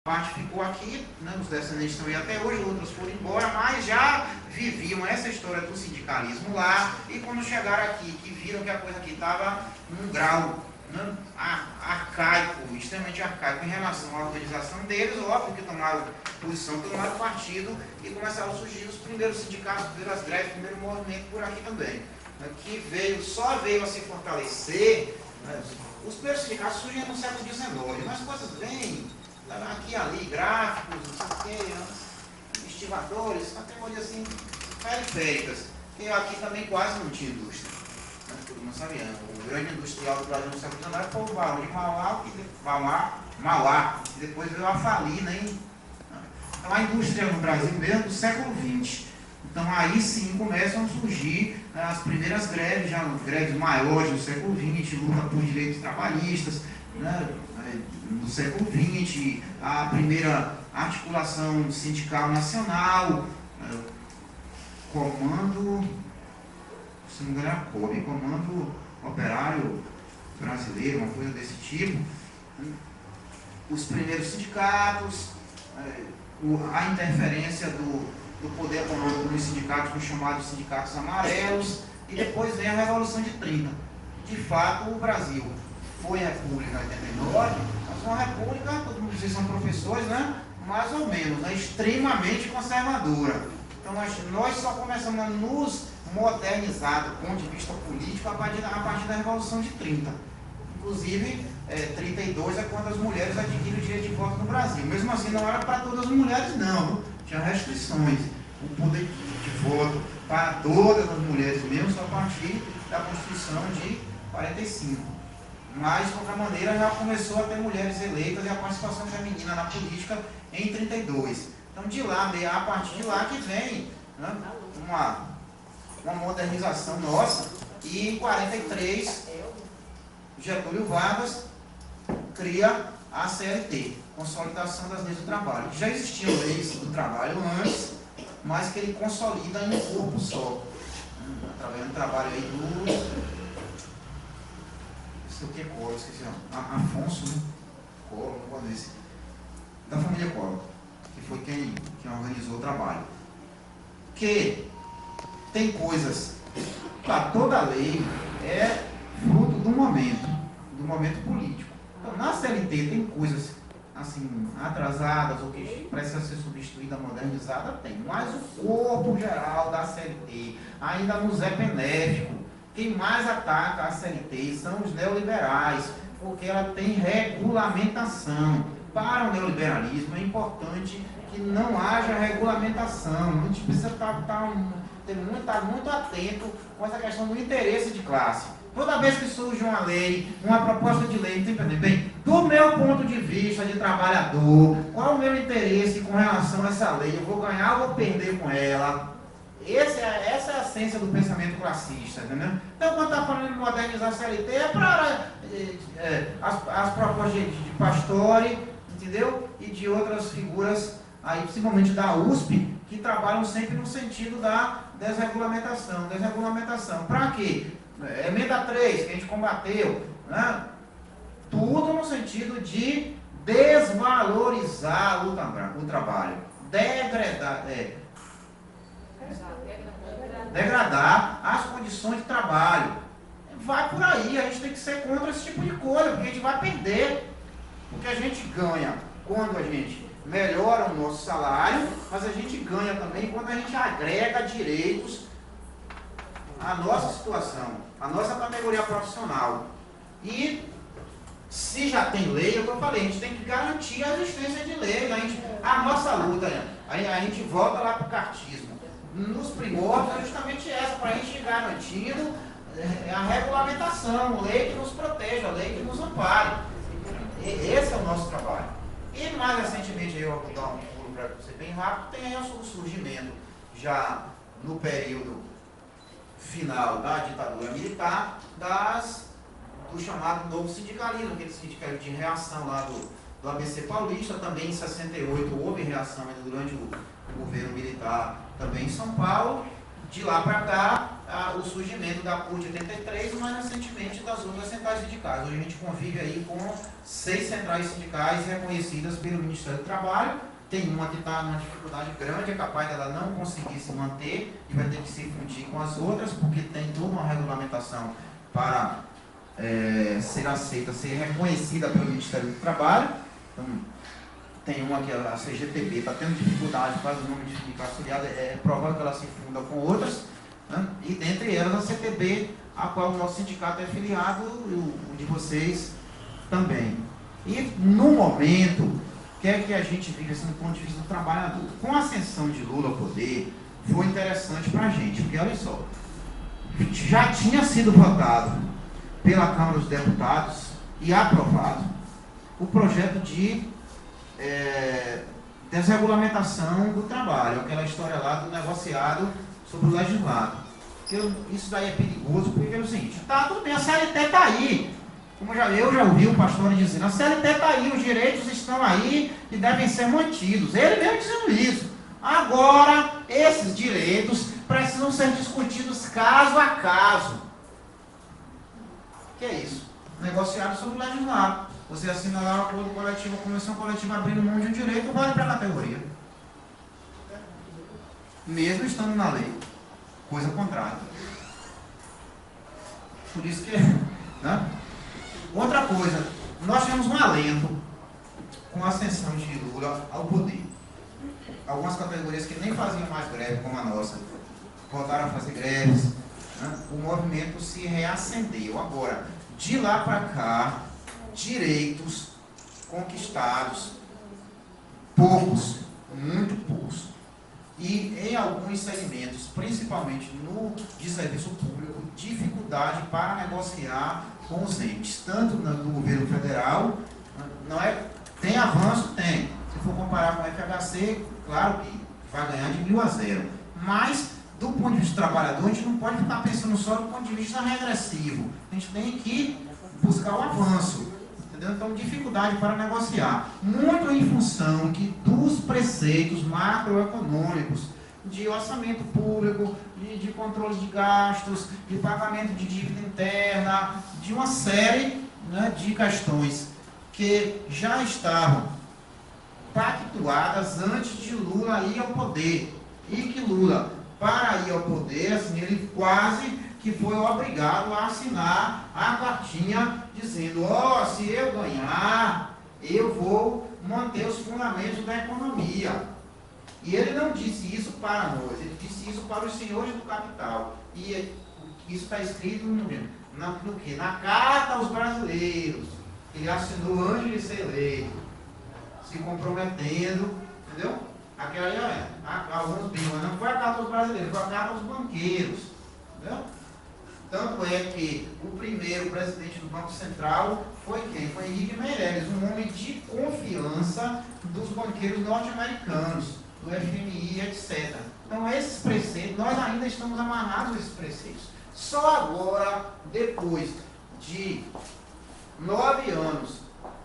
parte ficou aqui, né, os descendentes estão aí até hoje, outros foram embora, mas já viviam essa história do sindicalismo lá, e quando chegaram aqui, que viram que a coisa aqui estava num grau, né, arcaico, extremamente arcaico em relação à organização deles, óbvio que tomaram posição, tomaram partido e começaram a surgir os primeiros sindicatos, primeiras greves, o primeiro movimento por aqui também, né, que só veio a se fortalecer, né, os primeiros sindicatos surgem no século XIX, mas coisas bem aqui e ali, gráficos, não sei o que, estivadores, categorias assim, periféricas, que aqui também quase não tinha indústria. Né? Todo mundo sabia, o grande industrial do Brasil no século XIX foi o Barão de Mauá, que depois veio a falir, né? Então a indústria no Brasil mesmo do século XX. Então aí sim começam a surgir as primeiras greves, já greves maiores do século XX, luta por direitos trabalhistas, né? No século XX, a primeira articulação sindical nacional, comando, se não me engano era COB, Comando Operário Brasileiro, uma coisa desse tipo, os primeiros sindicatos, a interferência do poder econômico nos sindicatos, os chamados sindicatos amarelos, e depois vem a Revolução de 30. De fato, o Brasil foi república em 89, mas uma república, todos vocês são professores, né? Mais ou menos, né? Extremamente conservadora. Então nós só começamos a nos modernizar do ponto de vista político a partir da Revolução de 30. Inclusive, 32 é quando as mulheres adquirem o direito de voto no Brasil. Mesmo assim, não era para todas as mulheres, não. Tinha restrições. O poder de voto para todas as mulheres, mesmo só a partir da Constituição de 45. Mas, de qualquer maneira, já começou a ter mulheres eleitas e a participação feminina na política em 32. Então, de lá, a partir de lá que vem, né, uma modernização nossa. E em 43, Getúlio Vargas cria a CLT, Consolidação das Leis do Trabalho. Já existiam leis do trabalho antes, mas que ele consolida em um corpo só. Através do trabalho aí do... o que é Collor, esqueci, Afonso, né? Collor, não pode dizer, da família Collor, que foi quem organizou o trabalho. Que tem coisas, para toda lei é fruto do momento político. Então, na CLT tem coisas assim, atrasadas ou que precisam ser substituída, modernizada, tem. Mas o corpo geral da CLT ainda nos é benéfico. Quem mais ataca a CLT são os neoliberais, porque ela tem regulamentação. Para o neoliberalismo é importante que não haja regulamentação. A gente precisa estar muito atento com essa questão do interesse de classe. Toda vez que surge uma lei, uma proposta de lei, entende bem? Do meu ponto de vista de trabalhador, qual é o meu interesse com relação a essa lei? Eu vou ganhar ou vou perder com ela? Essa é a essência do pensamento classista, entendeu? Então, quando está falando de modernizar a CLT, é para as propostas de Pastore, entendeu? E de outras figuras, aí, principalmente da USP, que trabalham sempre no sentido da desregulamentação. Desregulamentação. Para quê? Emenda 3, que a gente combateu, né? Tudo no sentido de desvalorizar o trabalho. Degradar as condições de trabalho. Vai por aí, a gente tem que ser contra esse tipo de coisa, porque a gente vai perder. Porque a gente ganha quando a gente melhora o nosso salário, mas a gente ganha também quando a gente agrega direitos à nossa situação, à nossa categoria profissional. E se já tem lei, é o que eu falei, a gente tem que garantir a existência de lei. A nossa luta, a gente volta lá para o cartismo. Nos primórdios é justamente essa, para a gente ir garantindo a regulamentação, lei que nos proteja, lei que nos ampare. Esse é o nosso trabalho. E mais recentemente, eu vou dar um pulo para você bem rápido, tem aí o surgimento, já no período final da ditadura militar, do chamado novo sindicalismo, aquele sindicalismo de reação lá do ABC Paulista. Também em 68 houve reação ainda durante o governo militar, também em São Paulo, De lá para cá, o surgimento da CUT 83 e mais recentemente das outras centrais sindicais. Hoje a gente convive aí com 6 centrais sindicais reconhecidas pelo Ministério do Trabalho. Tem uma que está numa dificuldade grande, é capaz dela não conseguir se manter e vai ter que se fundir com as outras, porque tem toda uma regulamentação para ser aceita, ser reconhecida pelo Ministério do Trabalho. Então, tem uma que a CGTB está tendo dificuldade, faz o nome de sindicato afiliado, é provável que ela se funda com outras, né? E dentre elas a CTB, a qual o nosso sindicato é afiliado, e o de vocês também. E no momento, o que é que a gente vive assim, do ponto de vista do trabalhador? Com a ascensão de Lula ao poder, foi interessante para a gente, porque olha só, já tinha sido votado pela Câmara dos Deputados e aprovado o projeto de desregulamentação do trabalho, aquela história lá do negociado sobre o legislado. Isso daí é perigoso, porque é o seguinte, tá tudo bem, a CLT está aí, como eu já ouvi o pastor dizendo, a CLT está aí, os direitos estão aí e devem ser mantidos, ele mesmo dizendo isso. Agora, esses direitos precisam ser discutidos caso a caso. O que é isso? Negociado sobre o legislado. Você assina lá um acordo coletivo, a convenção coletiva abrindo mão de um direito, vale para a categoria. Mesmo estando na lei. Coisa contrária. Por isso que... Né? Outra coisa, nós tivemos um alento com a ascensão de Lula ao poder. Algumas categorias que nem faziam mais greve, como a nossa, voltaram a fazer greves. Né? O movimento se reacendeu. Agora, de lá para cá, direitos conquistados, poucos, muito poucos. E em alguns segmentos, principalmente no de serviço público, dificuldade para negociar com os entes, tanto no governo federal, não é, tem avanço, tem. Se for comparar com o FHC, claro que vai ganhar de 1.000 a 0. Mas, do ponto de vista do trabalhador, a gente não pode ficar pensando só do ponto de vista regressivo. A gente tem que buscar o avanço. Entendeu? Então, dificuldade para negociar. Muito em função dos preceitos macroeconômicos, de orçamento público, de controle de gastos, de pagamento de dívida interna, de uma série, né, de questões que já estavam pactuadas antes de Lula ir ao poder. E que Lula, para ir ao poder, assim, ele quase que foi obrigado a assinar a cartinha dizendo, se eu ganhar, eu vou manter os fundamentos da economia. E ele não disse isso para nós, ele disse isso para os senhores do capital. E isso está escrito no quê? Na Carta aos Brasileiros. Ele assinou antes de ser eleito, se comprometendo, entendeu? Aquela aí, alguns dizem, mas não foi a Carta aos Brasileiros, foi a Carta aos Banqueiros, entendeu? Tanto é que o primeiro presidente do Banco Central foi quem? Foi Henrique Meirelles, um homem de confiança dos banqueiros norte-americanos, do FMI, etc. Então, esses preceitos, nós ainda estamos amarrados a esses preceitos. Só agora, depois de 9 anos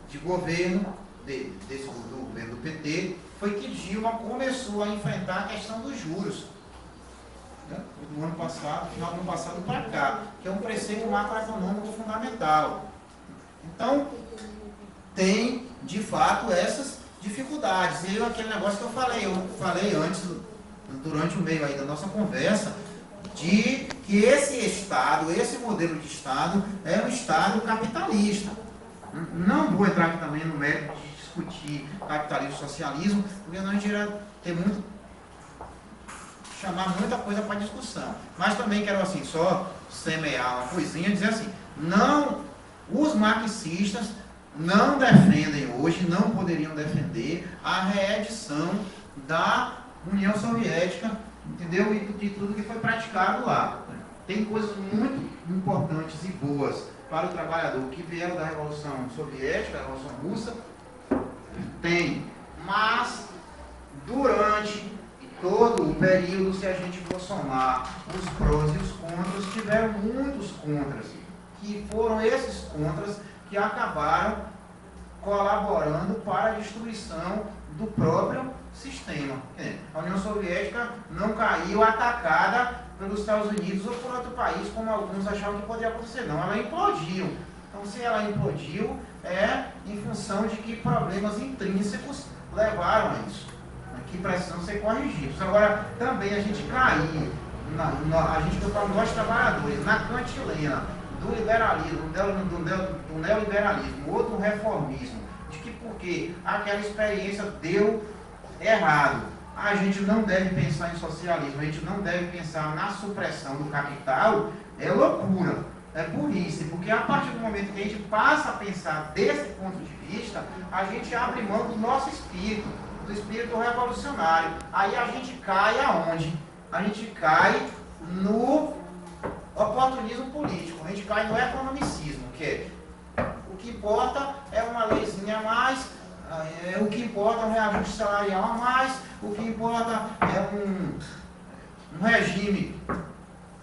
de governo, do governo do PT, foi que Dilma começou a enfrentar a questão dos juros. Do ano passado, final do ano passado para cá, que é um preceito macroeconômico fundamental. Então, tem, de fato, essas dificuldades. E aquele negócio que eu falei antes, durante o meio aí da nossa conversa, de que esse Estado, esse modelo de Estado, é um Estado capitalista. Não vou entrar aqui também no mérito de discutir capitalismo e socialismo, porque não a gente irá ter chamar muita coisa para discussão. Mas também quero assim, só semear uma coisinha, dizer assim, não, os marxistas não defendem hoje, não poderiam defender a reedição da União Soviética, entendeu? E de tudo que foi praticado lá. Tem coisas muito importantes e boas para o trabalhador que vieram da Revolução Soviética, da Revolução Russa, tem, mas durante todo o período, se a gente for somar os prós e os contras, tiveram muitos contras, que foram esses contras que acabaram colaborando para a destruição do próprio sistema. A União Soviética não caiu atacada pelos Estados Unidos ou por outro país, como alguns achavam que poderia acontecer. Não, ela implodiu. Então, se ela implodiu, é em função de que problemas intrínsecos levaram a isso, que precisam ser corrigidos. Agora, também a gente cair, a gente está falando nós trabalhadores, na cantilena do liberalismo, do neoliberalismo, ou do reformismo, de que porque aquela experiência deu errado, a gente não deve pensar em socialismo, a gente não deve pensar na supressão do capital, é loucura, é burrice, porque a partir do momento que a gente passa a pensar desse ponto de vista, a gente abre mão do nosso espírito, do espírito revolucionário. Aí a gente cai aonde? A gente cai no oportunismo político, a gente cai no economicismo, que é o que importa é uma leizinha a mais, o que importa é um reajuste salarial a mais, o que importa é um regime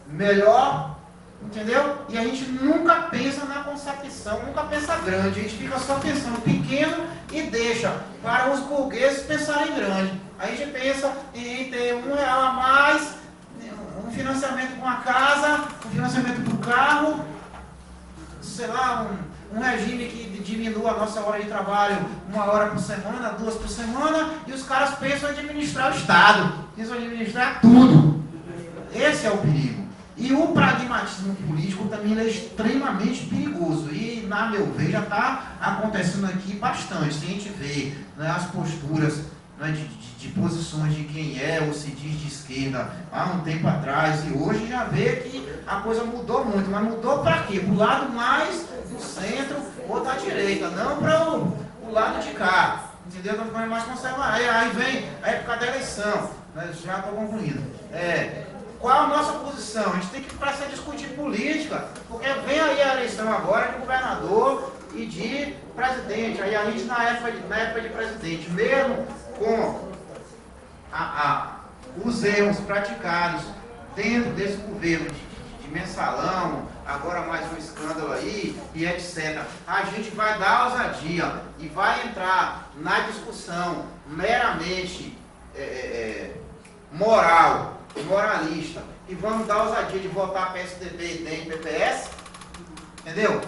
melhor, entendeu? E a gente nunca pensa na concepção, nunca pensa grande, a gente fica só pensando pequeno e deixa para os burgueses pensarem grande. A gente pensa em ter R$1 a mais, um financiamento para uma casa, um financiamento para o carro, sei lá, um regime que diminua a nossa hora de trabalho 1 hora por semana, 2 por semana, e os caras pensam em administrar o Estado, pensam em administrar tudo. Esse é o perigo. E o pragmatismo político também é extremamente perigoso. E, na meu ver, já está acontecendo aqui bastante. Se a gente vê, né, as posturas, né, de posições de quem é ou se diz de esquerda há um tempo atrás, e hoje já vê que a coisa mudou muito. Mas mudou para quê? Para o lado mais do centro ou da direita, não para o lado de cá. Entendeu? Então ficando mais conservador. Aí vem a época da eleição. Né, já estou concluindo. Qual a nossa posição? A gente tem que começar a discutir política, porque vem aí a eleição agora de governador e de presidente. Aí a gente, na época de presidente, mesmo com os erros praticados dentro desse governo de mensalão, agora mais um escândalo aí, e etc., a gente vai dar ousadia e vai entrar na discussão meramente moralista, e vamos dar ousadia de votar PSDB, DEM e PPS, entendeu?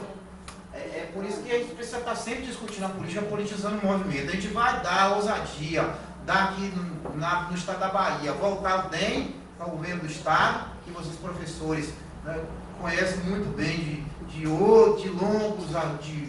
É por isso que a gente precisa estar sempre discutindo a política, politizando o movimento. A gente vai dar ousadia daqui no estado da Bahia, voltar o DEM ao governo do estado, que vocês professores, né, conhecem muito bem de longos,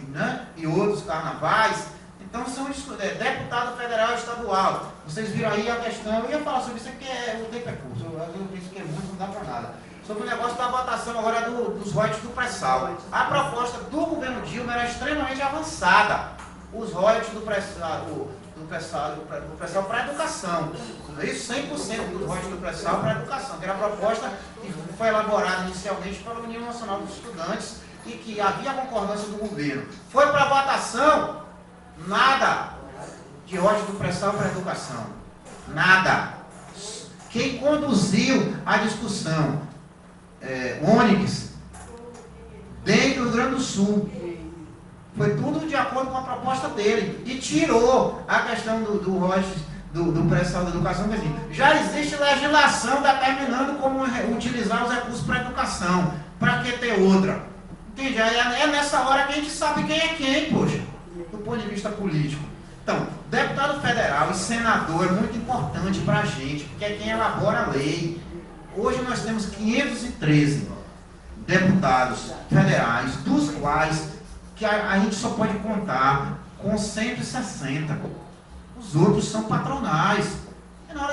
né, e outros carnavais. Então, são deputado federal e estadual. Vocês viram aí a questão, eu ia falar sobre isso, que o tempo é curto, eu penso que é muito, não dá para nada. Sobre o negócio da votação agora dos royalties do pré-sal. A proposta do governo Dilma era extremamente avançada. Os royalties do pré-sal para a educação. Isso, 100% dos royalties do pré-sal para a educação, que era a proposta que foi elaborada inicialmente pela União Nacional dos Estudantes e que havia concordância do governo. Foi para votação. Nada de royalties do pré-sal para a educação. Nada. Quem conduziu a discussão, Onyx, dentro do Rio Grande do Sul, foi tudo de acordo com a proposta dele. E tirou a questão do royalties do pré-sal da educação. Assim, já existe legislação determinando como utilizar os recursos para a educação. Para que ter outra? Entende? É nessa hora que a gente sabe quem é quem, poxa, do ponto de vista político. Então, deputado federal e senador é muito importante para a gente, porque é quem elabora a lei. Hoje nós temos 513 deputados federais, dos quais que a gente só pode contar com 160. Os outros são patronais. E na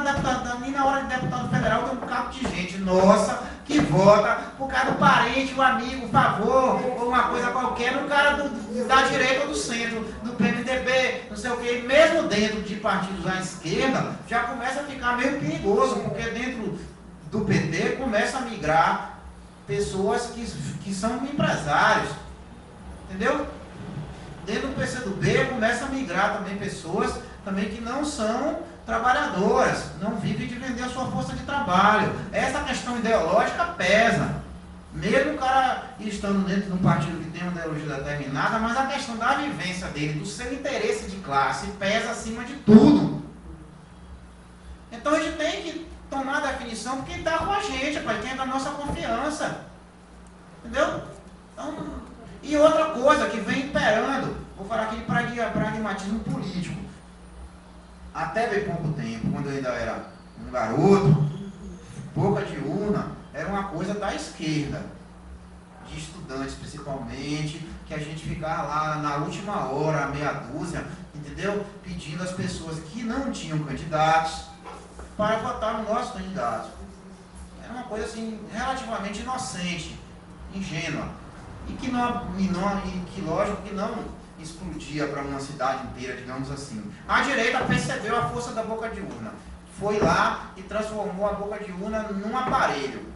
hora de deputado federal tem um bocado de gente nossa que vota por causa do parente, o amigo, o favor, ou uma coisa qualquer, no cara da direita ou do centro, do PMDB, não sei o quê. Mesmo dentro de partidos à esquerda, já começa a ficar meio perigoso, porque dentro do PT começa a migrar pessoas que são empresários, entendeu? Dentro do PCdoB começa a migrar também pessoas também que não são trabalhadoras, não vivem de vender a sua força de trabalho. Essa questão ideológica pesa, mesmo o cara estando dentro de um partido que tem uma ideologia determinada, mas a questão da vivência dele, do seu interesse de classe, pesa acima de tudo. Então a gente tem que arrumar a definição porque está com a gente, rapaz, tem a nossa confiança. Entendeu? Então, e outra coisa que vem imperando, vou falar aqui de pragmatismo político. Até bem pouco tempo, quando eu ainda era um garoto, boca de urna era uma coisa da esquerda, de estudantes principalmente, que a gente ficava lá na última hora, meia dúzia, entendeu? Pedindo às pessoas que não tinham candidatos para votar no nosso candidato. Era uma coisa assim, relativamente inocente, ingênua, e que lógico que não explodia para uma cidade inteira, digamos assim. A direita percebeu a força da boca de urna, foi lá e transformou a boca de urna num aparelho.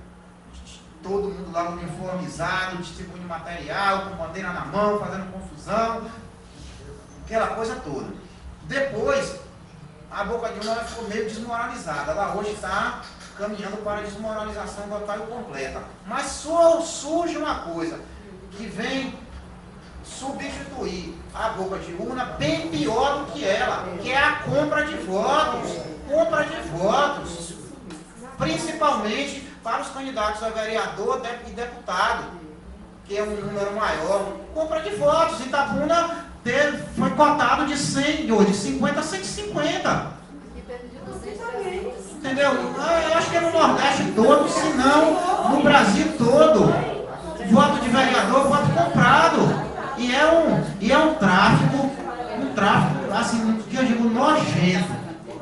Todo mundo lá uniformizado, distribuindo material, com bandeira na mão, fazendo confusão, aquela coisa toda. Depois, a boca de urna ficou meio desmoralizada. Ela hoje está caminhando para a desmoralização total e completa. Mas só surge uma coisa que vem substituir a boca de urna bem pior do que ela, que é a compra de votos. Compra de votos. Principalmente para os candidatos a vereador e deputado, que é um número maior. Compra de votos. Itabuna foi cotado de 50 a 150. Entendeu? Eu acho que é no Nordeste todo, se não no Brasil todo. Voto de vereador, voto comprado. E é um tráfico, assim, que eu digo nojento,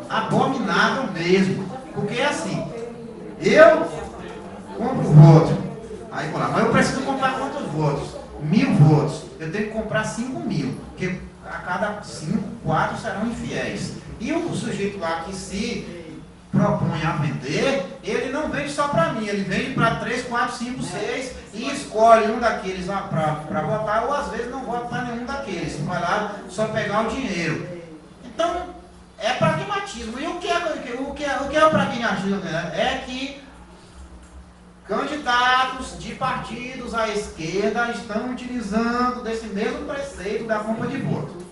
abominável mesmo. Porque assim, eu compro voto, aí vou lá, mas eu preciso comprar quantos votos? 1000 votos. Eu tenho que comprar 5.000, porque a cada 5, 4 serão infiéis. E o sujeito lá que se propõe a vender, ele não vende só para mim, ele vende para 3, 4, 5, 6 e escolhe um daqueles para votar, ou às vezes não vota para nenhum daqueles, vai lá só pegar o dinheiro. Então, é pragmatismo. E o que é o pragmatismo? É que candidatos de partidos à esquerda estão utilizando desse mesmo preceito da compra de voto.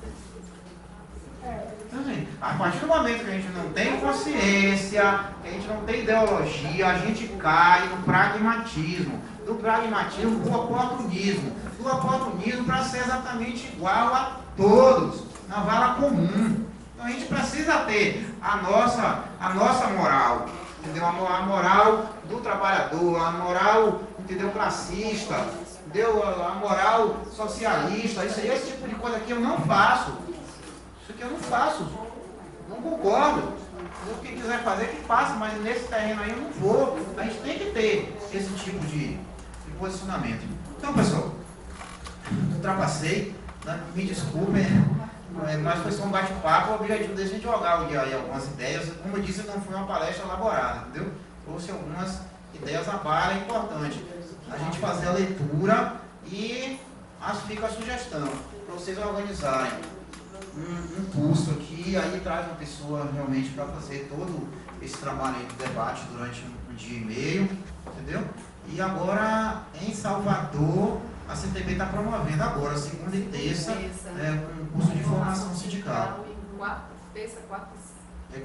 Então, assim, a partir do momento que a gente não tem consciência, que a gente não tem ideologia, a gente cai no pragmatismo. Do pragmatismo para o oportunismo. Do oportunismo para ser exatamente igual a todos, na vala comum. Então a gente precisa ter a nossa moral, entendeu? A moral do trabalhador, a moral, entendeu, classista, entendeu? A moral socialista. Esse tipo de coisa aqui eu não faço. Isso aqui eu não faço. Não concordo. Quem quiser fazer, que faça, mas nesse terreno aí eu não vou. A gente tem que ter esse tipo de posicionamento. Então, pessoal, ultrapassei, né? Me desculpem, mas foi só um bate-papo. O objetivo desse é jogar aí algumas ideias. Como eu disse, não foi uma palestra elaborada, entendeu? Trouxe algumas ideias à bala, é importante a gente fazer a leitura e fica a sugestão para vocês organizarem um curso aqui, aí traz uma pessoa realmente para fazer todo esse trabalho aí de debate durante um dia e meio, entendeu? E agora em Salvador a CTB está promovendo agora, segunda e terça, um curso de formação sindical. Terça,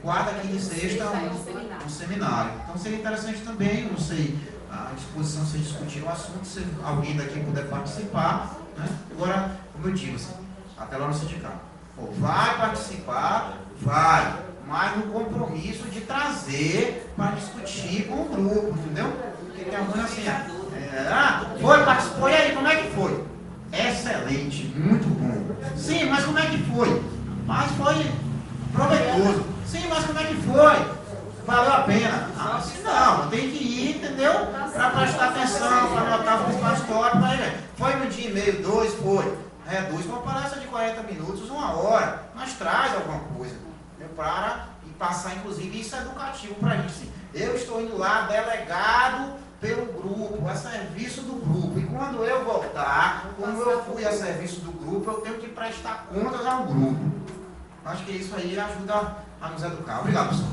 quarta, quinta e sexta, um seminário. Então seria interessante também, não sei, a disposição se discutir o assunto, se alguém daqui puder participar, né? Agora, como eu digo, assim, até lá no sindicato. Vai participar, vai, mas no compromisso de trazer para discutir com o grupo, entendeu? Porque tem alguns assim, participou, e aí, como é que foi? Excelente, muito bom. Sim, mas como é que foi? Mas foi proveitoso. Sim, mas como é que foi? Valeu a pena? Assim não, tem que ir, entendeu? Para prestar atenção, para anotar os principais tópicos. Foi no dia e meio, 2, foi. Reduz para uma palestra de 40 minutos, 1 hora, mas traz alguma coisa, para e passar, inclusive, isso é educativo para a gente. Assim. Eu estou indo lá delegado pelo grupo, a serviço do grupo, e quando eu voltar, como eu fui a serviço do grupo, eu tenho que prestar contas ao grupo. Acho que isso aí ajuda a nos educar. Obrigado, pessoal.